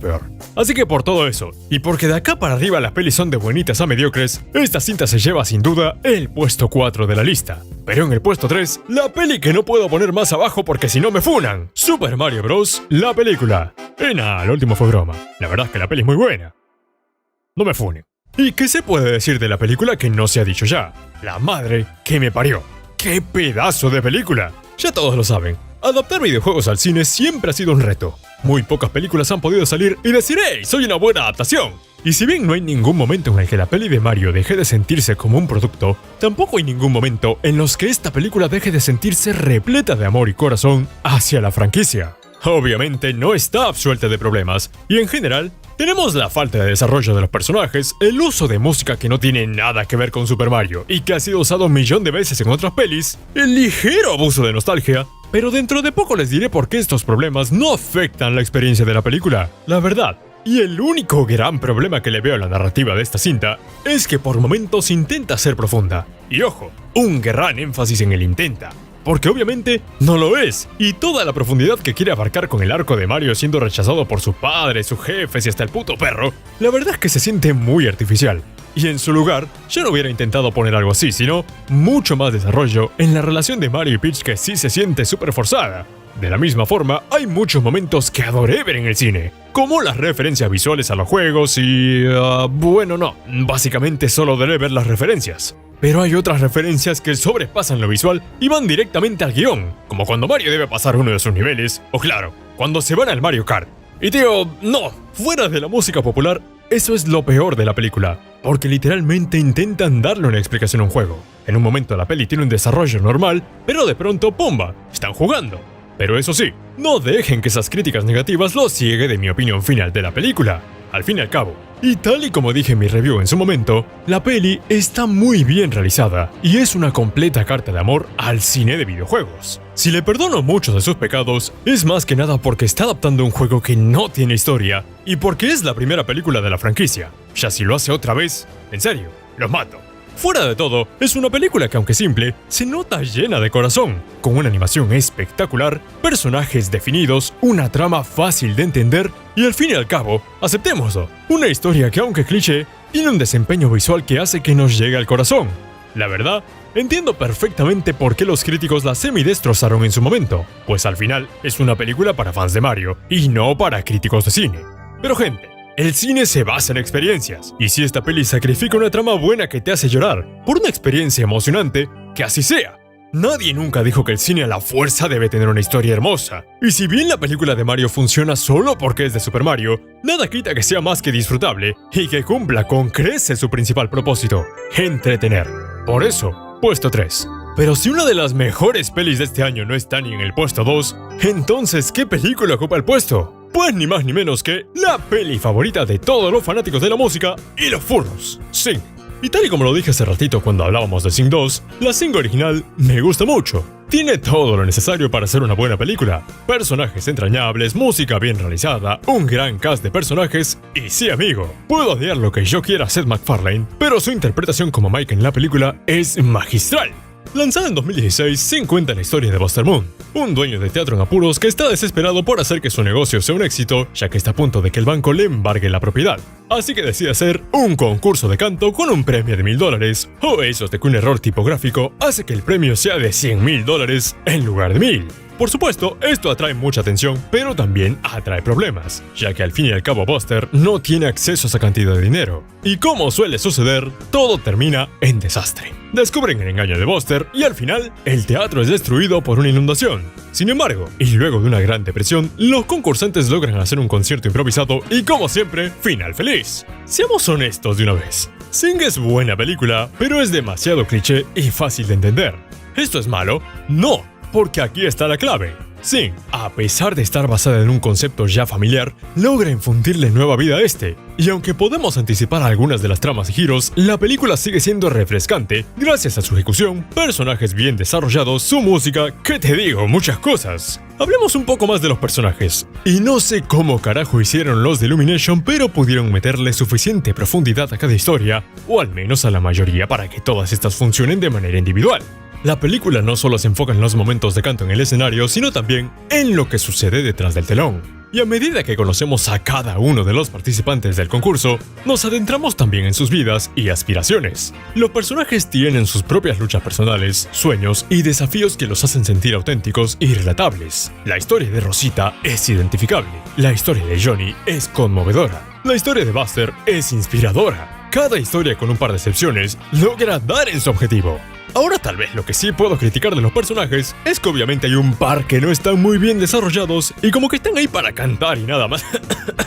peor. Así que por todo eso, y porque de acá para arriba las pelis son de buenitas a mediocres, esta cinta se lleva sin duda el puesto 4 de la lista. Pero en el puesto 3, la peli que no puedo poner más abajo porque si no me funan. Super Mario Bros. La película. Nada, lo último fue broma. La verdad es que la peli es muy buena. No me funen. ¿Y qué se puede decir de la película que no se ha dicho ya? La madre que me parió. ¡Qué pedazo de película! Ya todos lo saben. Adaptar videojuegos al cine siempre ha sido un reto. Muy pocas películas han podido salir y decir ¡hey! Soy una buena adaptación. Y si bien no hay ningún momento en el que la peli de Mario deje de sentirse como un producto, tampoco hay ningún momento en los que esta película deje de sentirse repleta de amor y corazón hacia la franquicia. Obviamente no está absuelta de problemas, y en general, tenemos la falta de desarrollo de los personajes, el uso de música que no tiene nada que ver con Super Mario y que ha sido usado 1.000.000 de veces en otras pelis, el ligero abuso de nostalgia, pero dentro de poco les diré por qué estos problemas no afectan la experiencia de la película. La verdad, y el único gran problema que le veo a la narrativa de esta cinta es que por momentos intenta ser profunda. Y ojo, un gran énfasis en el intenta. Porque obviamente no lo es, y toda la profundidad que quiere abarcar con el arco de Mario siendo rechazado por su padre, sus jefes y hasta el puto perro, la verdad es que se siente muy artificial. Y en su lugar, yo no hubiera intentado poner algo así, sino mucho más desarrollo en la relación de Mario y Peach que sí se siente súper forzada. De la misma forma, hay muchos momentos que adoré ver en el cine, como las referencias visuales a los juegos y... bueno, no, básicamente solo adoré ver las referencias. Pero hay otras referencias que sobrepasan lo visual y van directamente al guión, como cuando Mario debe pasar uno de sus niveles, o claro, cuando se van al Mario Kart. Y tío, no, fuera de la música popular, eso es lo peor de la película, porque literalmente intentan darle una explicación a un juego. En un momento la peli tiene un desarrollo normal, pero de pronto, ¡pumba!, están jugando. Pero eso sí, no dejen que esas críticas negativas los ciegue de mi opinión final de la película. Al fin y al cabo, y tal y como dije en mi review en su momento, la peli está muy bien realizada y es una completa carta de amor al cine de videojuegos. Si le perdono muchos de sus pecados, es más que nada porque está adaptando un juego que no tiene historia y porque es la primera película de la franquicia. Ya si lo hace otra vez, en serio, los mato. Fuera de todo, es una película que, aunque simple, se nota llena de corazón, con una animación espectacular, personajes definidos, una trama fácil de entender y, al fin y al cabo, aceptémoslo, una historia que, aunque cliché, tiene un desempeño visual que hace que nos llegue al corazón. La verdad, entiendo perfectamente por qué los críticos la semidestrozaron en su momento, pues al final es una película para fans de Mario y no para críticos de cine. Pero gente, el cine se basa en experiencias, y si esta peli sacrifica una trama buena que te hace llorar por una experiencia emocionante, que así sea. Nadie nunca dijo que el cine a la fuerza debe tener una historia hermosa, y si bien la película de Mario funciona solo porque es de Super Mario, nada quita que sea más que disfrutable y que cumpla con creces su principal propósito, entretener. Por eso, puesto 3. Pero si una de las mejores pelis de este año no está ni en el puesto 2, entonces ¿qué película ocupa el puesto? Pues ni más ni menos que la peli favorita de todos los fanáticos de la música y los furros, Sing. Y tal y como lo dije hace ratito cuando hablábamos de Sing 2, la Sing original me gusta mucho. Tiene todo lo necesario para ser una buena película. Personajes entrañables, música bien realizada, un gran cast de personajes y sí amigo, puedo odiar lo que yo quiera a Seth MacFarlane, pero su interpretación como Mike en la película es magistral. Lanzada en 2016, Sing cuenta la historia de Buster Moon, un dueño de teatro en apuros que está desesperado por hacer que su negocio sea un éxito, ya que está a punto de que el banco le embargue la propiedad. Así que decide hacer un concurso de canto con un premio de $1000, o esos de que un error tipográfico hace que el premio sea de $100,000 en lugar de 1000. Por supuesto, esto atrae mucha atención, pero también atrae problemas, ya que al fin y al cabo Buster no tiene acceso a esa cantidad de dinero. Y como suele suceder, todo termina en desastre. Descubren el engaño de Buster y al final, el teatro es destruido por una inundación. Sin embargo, y luego de una gran depresión, los concursantes logran hacer un concierto improvisado y, como siempre, final feliz. Seamos honestos de una vez. Sing es buena película, pero es demasiado cliché y fácil de entender. ¿Esto es malo? No. Porque aquí está la clave. Sing, a pesar de estar basada en un concepto ya familiar, logra infundirle nueva vida a este. Y aunque podemos anticipar algunas de las tramas y giros, la película sigue siendo refrescante gracias a su ejecución, personajes bien desarrollados, su música, ¿qué te digo? Muchas cosas. Hablemos un poco más de los personajes. Y no sé cómo carajo hicieron los de Illumination, pero pudieron meterle suficiente profundidad a cada historia, o al menos a la mayoría, para que todas estas funcionen de manera individual. La película no solo se enfoca en los momentos de canto en el escenario, sino también en lo que sucede detrás del telón. Y a medida que conocemos a cada uno de los participantes del concurso, nos adentramos también en sus vidas y aspiraciones. Los personajes tienen sus propias luchas personales, sueños y desafíos que los hacen sentir auténticos y relatables. La historia de Rosita es identificable, la historia de Johnny es conmovedora, la historia de Buster es inspiradora. Cada historia, con un par de excepciones, logra dar en su objetivo. Ahora tal vez lo que sí puedo criticar de los personajes es que obviamente hay un par que no están muy bien desarrollados y como que están ahí para cantar y nada más.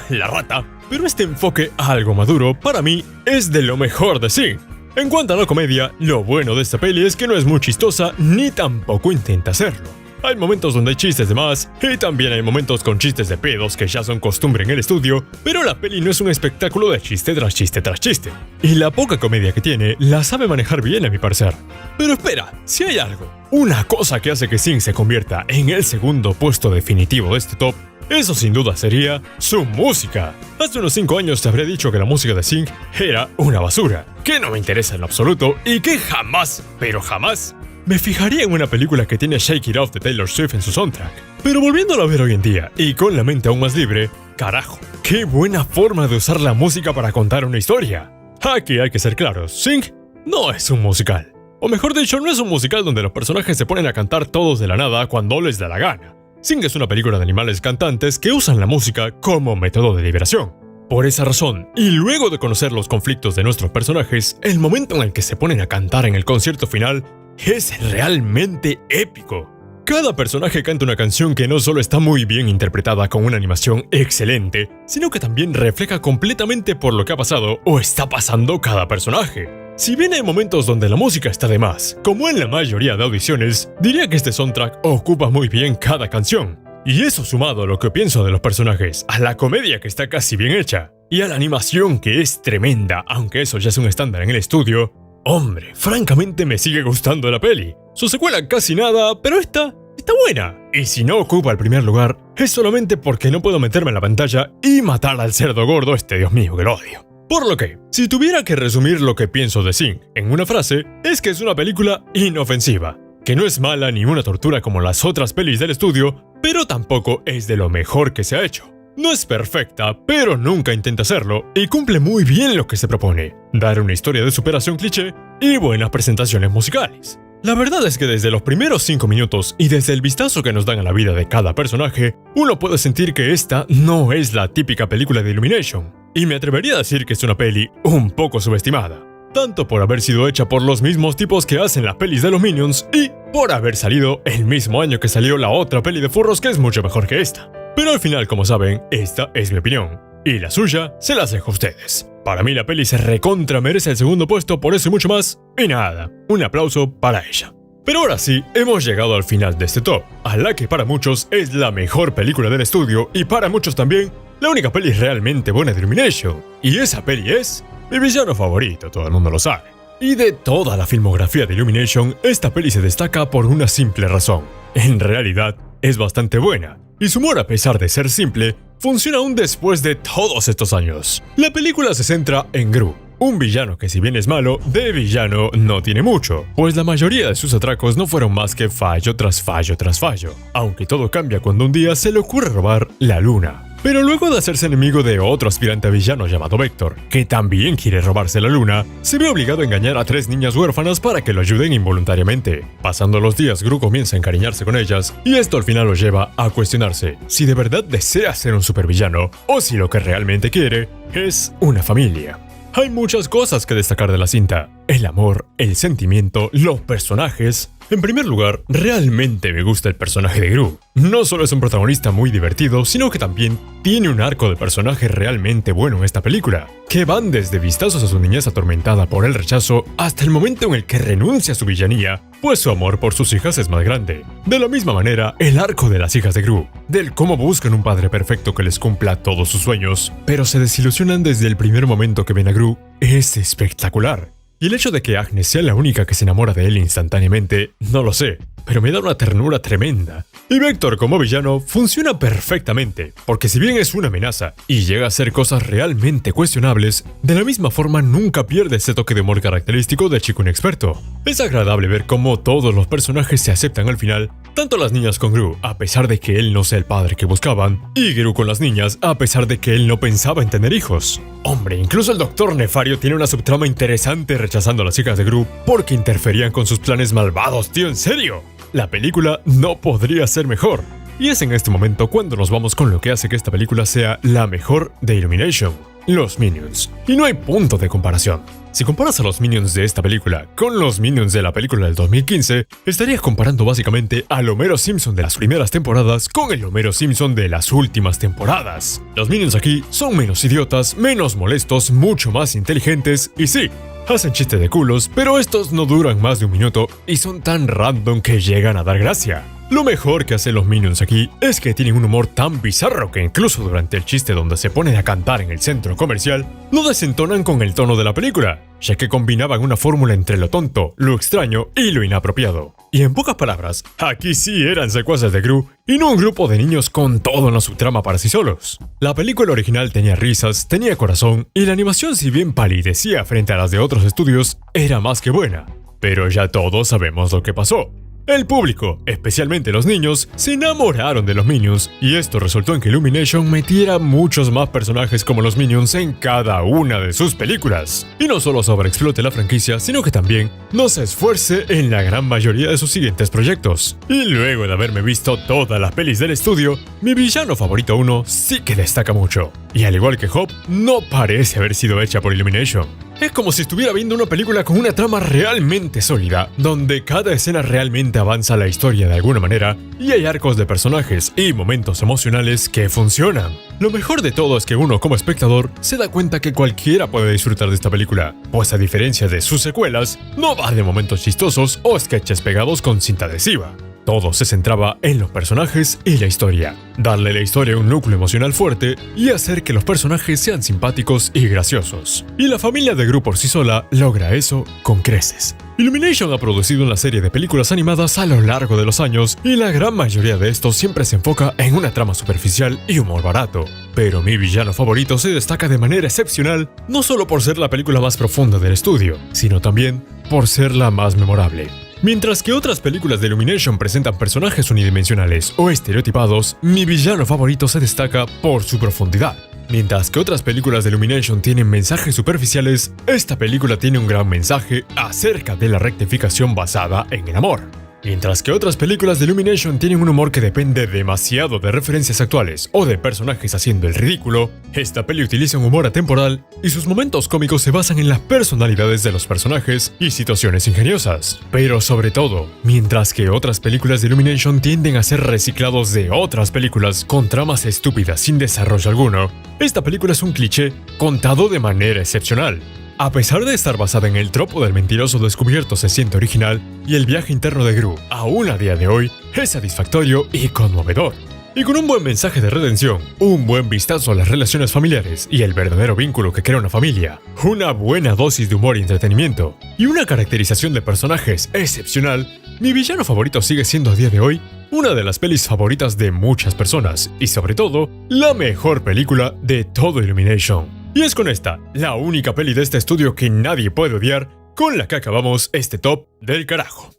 La rata. Pero este enfoque algo maduro, para mí, es de lo mejor de Sing. En cuanto a la comedia, lo bueno de esta peli es que no es muy chistosa ni tampoco intenta hacerlo. Hay momentos donde hay chistes de más, y también hay momentos con chistes de pedos que ya son costumbre en el estudio, pero la peli no es un espectáculo de chiste tras chiste tras chiste. Y la poca comedia que tiene, la sabe manejar bien a mi parecer. Pero espera, si hay algo, una cosa que hace que Sing se convierta en el segundo puesto definitivo de este top, eso sin duda sería su música. Hace unos 5 años te habría dicho que la música de Sing era una basura, que no me interesa en lo absoluto y que jamás, pero jamás, me fijaría en una película que tiene Shake It Off de Taylor Swift en su soundtrack. Pero volviéndolo a ver hoy en día, y con la mente aún más libre, carajo, qué buena forma de usar la música para contar una historia. Aquí hay que ser claros, Sing no es un musical. O mejor dicho, no es un musical donde los personajes se ponen a cantar todos de la nada cuando les da la gana. Sing es una película de animales cantantes que usan la música como método de liberación. Por esa razón, y luego de conocer los conflictos de nuestros personajes, el momento en el que se ponen a cantar en el concierto final es realmente épico. Cada personaje canta una canción que no solo está muy bien interpretada con una animación excelente, sino que también refleja completamente por lo que ha pasado o está pasando cada personaje. Si bien hay momentos donde la música está de más, como en la mayoría de audiciones, diría que este soundtrack ocupa muy bien cada canción. Y eso sumado a lo que pienso de los personajes, a la comedia que está casi bien hecha, y a la animación que es tremenda, aunque eso ya es un estándar en el estudio, hombre, francamente me sigue gustando la peli. Su secuela casi nada, pero esta está buena. Y si no ocupa el primer lugar, es solamente porque no puedo meterme en la pantalla y matar al cerdo gordo este, Dios mío, que lo odio. Por lo que, si tuviera que resumir lo que pienso de Sing en una frase, es que es una película inofensiva, que no es mala ni una tortura como las otras pelis del estudio, pero tampoco es de lo mejor que se ha hecho. No es perfecta, pero nunca intenta serlo y cumple muy bien lo que se propone, dar una historia de superación cliché y buenas presentaciones musicales. La verdad es que desde los primeros 5 minutos y desde el vistazo que nos dan a la vida de cada personaje, uno puede sentir que esta no es la típica película de Illumination, y me atrevería a decir que es una peli un poco subestimada, tanto por haber sido hecha por los mismos tipos que hacen las pelis de los Minions y por haber salido el mismo año que salió la otra peli de furros que es mucho mejor que esta. Pero al final, como saben, esta es mi opinión, y la suya se las dejo a ustedes. Para mí la peli se recontra merece el segundo puesto por eso y mucho más, y nada, un aplauso para ella. Pero ahora sí, hemos llegado al final de este top, a la que para muchos es la mejor película del estudio y para muchos también la única peli realmente buena de Illumination. Y esa peli es mi villano favorito, todo el mundo lo sabe. Y de toda la filmografía de Illumination, esta peli se destaca por una simple razón. En realidad, es bastante buena, y su humor, a pesar de ser simple, funciona aún después de todos estos años. La película se centra en Gru, un villano que si bien es malo, de villano no tiene mucho, pues la mayoría de sus atracos no fueron más que fallo tras fallo tras fallo, aunque todo cambia cuando un día se le ocurre robar la luna. Pero luego de hacerse enemigo de otro aspirante a villano llamado Vector, que también quiere robarse la luna, se ve obligado a engañar a 3 niñas huérfanas para que lo ayuden involuntariamente. Pasando los días, Gru comienza a encariñarse con ellas, y esto al final lo lleva a cuestionarse si de verdad desea ser un supervillano, o si lo que realmente quiere es una familia. Hay muchas cosas que destacar de la cinta: el amor, el sentimiento, los personajes. En primer lugar, realmente me gusta el personaje de Gru. No solo es un protagonista muy divertido, sino que también tiene un arco de personaje realmente bueno en esta película, que van desde vistazos a su niñez atormentada por el rechazo hasta el momento en el que renuncia a su villanía, pues su amor por sus hijas es más grande. De la misma manera, el arco de las hijas de Gru, del cómo buscan un padre perfecto que les cumpla todos sus sueños, pero se desilusionan desde el primer momento que ven a Gru, es espectacular. Y el hecho de que Agnes sea la única que se enamora de él instantáneamente, no lo sé, pero me da una ternura tremenda. Y Vector como villano funciona perfectamente, porque si bien es una amenaza y llega a hacer cosas realmente cuestionables, de la misma forma nunca pierde ese toque de humor característico de chico inexperto. Es agradable ver cómo todos los personajes se aceptan al final, tanto las niñas con Gru, a pesar de que él no sea el padre que buscaban, y Gru con las niñas, a pesar de que él no pensaba en tener hijos. Hombre, incluso el Doctor Nefario tiene una subtrama interesante rechazando a las hijas de Gru porque interferían con sus planes malvados, tío, ¿en serio? La película no podría ser mejor. Y es en este momento cuando nos vamos con lo que hace que esta película sea la mejor de Illumination: los Minions. Y no hay punto de comparación. Si comparas a los Minions de esta película con los Minions de la película del 2015, estarías comparando básicamente al Homero Simpson de las primeras temporadas con el Homero Simpson de las últimas temporadas. Los Minions aquí son menos idiotas, menos molestos, mucho más inteligentes y sí, hacen chistes de culos, pero estos no duran más de 1 minuto y son tan random que llegan a dar gracia. Lo mejor que hacen los Minions aquí es que tienen un humor tan bizarro que incluso durante el chiste donde se ponen a cantar en el centro comercial, no desentonan con el tono de la película, ya que combinaban una fórmula entre lo tonto, lo extraño y lo inapropiado. Y en pocas palabras, aquí sí eran secuaces de Gru y no un grupo de niños con todo en la subtrama para sí solos. La película original tenía risas, tenía corazón y la animación, si bien palidecía frente a las de otros estudios, era más que buena. Pero ya todos sabemos lo que pasó. El público, especialmente los niños, se enamoraron de los Minions y esto resultó en que Illumination metiera muchos más personajes como los Minions en cada una de sus películas. Y no solo sobreexplote la franquicia, sino que también no se esfuerce en la gran mayoría de sus siguientes proyectos. Y luego de haberme visto todas las pelis del estudio, mi villano favorito 1 sí que destaca mucho. Y al igual que Hope, no parece haber sido hecha por Illumination. Es como si estuviera viendo una película con una trama realmente sólida, donde cada escena realmente avanza la historia de alguna manera y hay arcos de personajes y momentos emocionales que funcionan. Lo mejor de todo es que uno como espectador se da cuenta que cualquiera puede disfrutar de esta película, pues a diferencia de sus secuelas, no va de momentos chistosos o sketches pegados con cinta adhesiva. Todo se centraba en los personajes y la historia, darle a la historia un núcleo emocional fuerte y hacer que los personajes sean simpáticos y graciosos. Y la familia de Gru por sí sola logra eso con creces. Illumination ha producido una serie de películas animadas a lo largo de los años y la gran mayoría de estos siempre se enfoca en una trama superficial y humor barato. Pero mi villano favorito se destaca de manera excepcional, no solo por ser la película más profunda del estudio, sino también por ser la más memorable. Mientras que otras películas de Illumination presentan personajes unidimensionales o estereotipados, mi villano favorito se destaca por su profundidad. Mientras que otras películas de Illumination tienen mensajes superficiales, esta película tiene un gran mensaje acerca de la rectificación basada en el amor. Mientras que otras películas de Illumination tienen un humor que depende demasiado de referencias actuales o de personajes haciendo el ridículo, esta peli utiliza un humor atemporal y sus momentos cómicos se basan en las personalidades de los personajes y situaciones ingeniosas. Pero sobre todo, mientras que otras películas de Illumination tienden a ser reciclados de otras películas con tramas estúpidas sin desarrollo alguno, esta película es un cliché contado de manera excepcional. A pesar de estar basada en el tropo del mentiroso descubierto se siente original y el viaje interno de Gru, aún a día de hoy, es satisfactorio y conmovedor. Y con un buen mensaje de redención, un buen vistazo a las relaciones familiares y el verdadero vínculo que crea una familia, una buena dosis de humor y entretenimiento, y una caracterización de personajes excepcional, mi villano favorito sigue siendo a día de hoy una de las pelis favoritas de muchas personas y sobre todo, la mejor película de todo Illumination. Y es con esta, la única peli de este estudio que nadie puede odiar, con la que acabamos este top del carajo.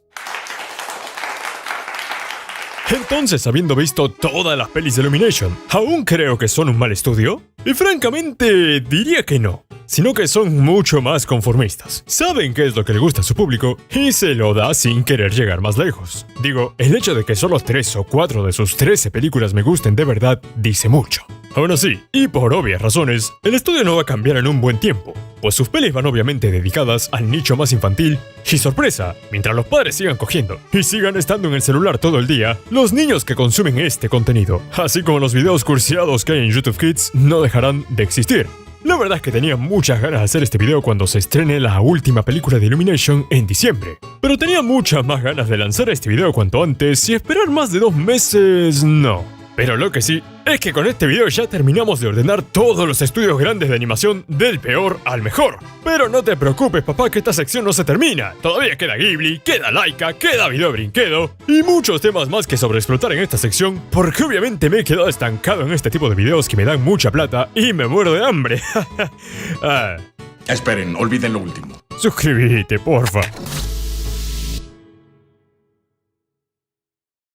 Entonces, habiendo visto todas las pelis de Illumination, ¿aún creo que son un mal estudio? Y francamente, diría que no, sino que son mucho más conformistas. Saben qué es lo que le gusta a su público y se lo da sin querer llegar más lejos. Digo, el hecho de que solo 3 o 4 de sus 13 películas me gusten de verdad dice mucho. Aún así, y por obvias razones, el estudio no va a cambiar en un buen tiempo, pues sus pelis van obviamente dedicadas al nicho más infantil, y sorpresa, mientras los padres sigan cogiendo y sigan estando en el celular todo el día, los niños que consumen este contenido, así como los videos cursiados que hay en YouTube Kids, no dejarán de existir. La verdad es que tenía muchas ganas de hacer este video cuando se estrene la última película de Illumination en diciembre, pero tenía muchas más ganas de lanzar este video cuanto antes y esperar más de 2 meses, no. Pero lo que sí, es que con este video ya terminamos de ordenar todos los estudios grandes de animación del peor al mejor. Pero no te preocupes, papá, que esta sección no se termina. Todavía queda Ghibli, queda Laika, queda Video Brinquedo y muchos temas más que sobreexplotar en esta sección, porque obviamente me he quedado estancado en este tipo de videos que me dan mucha plata y me muero de hambre. Esperen, olviden lo último. Suscríbete, porfa.